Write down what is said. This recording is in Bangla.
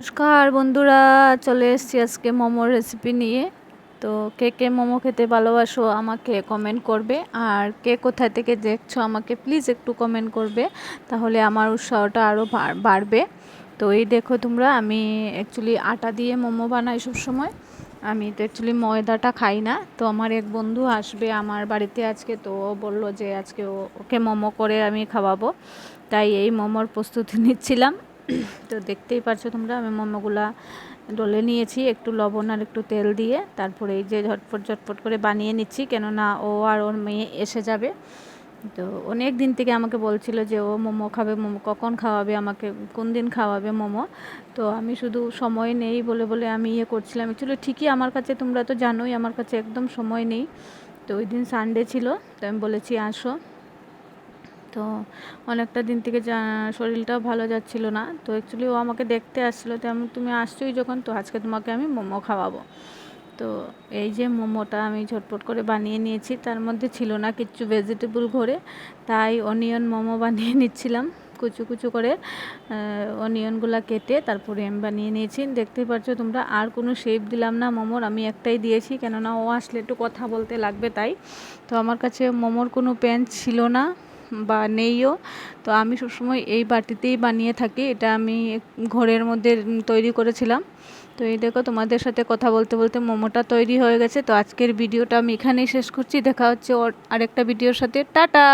নমস্কার বন্ধুরা, চলে এসেছি আজকে মোমোর রেসিপি নিয়ে। তো কে কে মোমো খেতে ভালোবাসো আমাকে কমেন্ট করবে, আর কে কোথা থেকে দেখছো আমাকে প্লিজ একটু কমেন্ট করবে, তাহলে আমার উৎসাহটা আরও বাড়বে। তো এই দেখো তোমরা, আমি অ্যাকচুয়ালি আটা দিয়ে মোমো বানাই সবসময়। আমি তো অ্যাকচুয়ালি ময়দাটা খাই না। তো আমার এক বন্ধু আসবে আমার বাড়িতে আজকে, তো ও বললো যে আজকে ওকে মোমো করে আমি খাওয়াবো, তাই এই মোমোর প্রস্তুতি নিচ্ছিলাম। তো দেখতেই পারছো তোমরা, আমি মোমোগুলা ডলে নিয়েছি একটু লবণ আর একটু তেল দিয়ে। তারপরে এই যে ঝটপট করে বানিয়ে নিচ্ছি, কেননা ও আর ওর মেয়ে এসে যাবে। তো অনেক দিন থেকে আমাকে বলছিল যে ও মোমো খাবে, মোমো কখন খাওয়াবে আমাকে, কোন দিন খাওয়াবে মোমো। তো আমি শুধু সময় নেই বলে বলে আমি করছিলাম। অ্যাকচুয়ালি ঠিকই আমার কাছে, তোমরা তো জানোই আমার কাছে একদম সময় নেই। তো ওই দিন সানডে ছিল, তো আমি বলেছি আসো। তো অনেকটা দিন থেকে শরীরটাও ভালো যাচ্ছিল না। তো অ্যাকচুয়ালি ও আমাকে দেখতে আসছিলো, তো তুমি আসছোই যখন, তো আজকে তোমাকে আমি মোমো খাওয়াবো। তো এই যে মোমোটা আমি ঝটপট করে বানিয়ে নিয়েছি, তার মধ্যে ছিল না কিচ্ছু ভেজিটেবল ঘরে, তাই অনিয়ন মোমো বানিয়ে নিচ্ছিলাম কুচু কুচু করে। অনিয়নগুলো কেটে তারপরে আমি বানিয়ে নিয়েছি, দেখতেই পাচ্ছ তোমরা। আর কোনো শেপ দিলাম না মোমোর, আমি একটাই দিয়েছি, কেননা ও আসলে একটু কথা বলতে লাগবে তাই। তো আমার কাছে মোমোর কোনো প্যান ছিল না বা নেইও, তো আমি সবসময় এই বাটিতেই বানিয়ে থাকি। এটা আমি ঘরের মধ্যে তৈরি করেছিলাম। তো এই দেখো, তোমাদের সাথে কথা বলতে বলতে মোমোটা তৈরি হয়ে গেছে। তো আজকের ভিডিওটা আমি এখানেই শেষ করছি, দেখা হচ্ছে আরেকটা ভিডিওর সাথে। টাটা।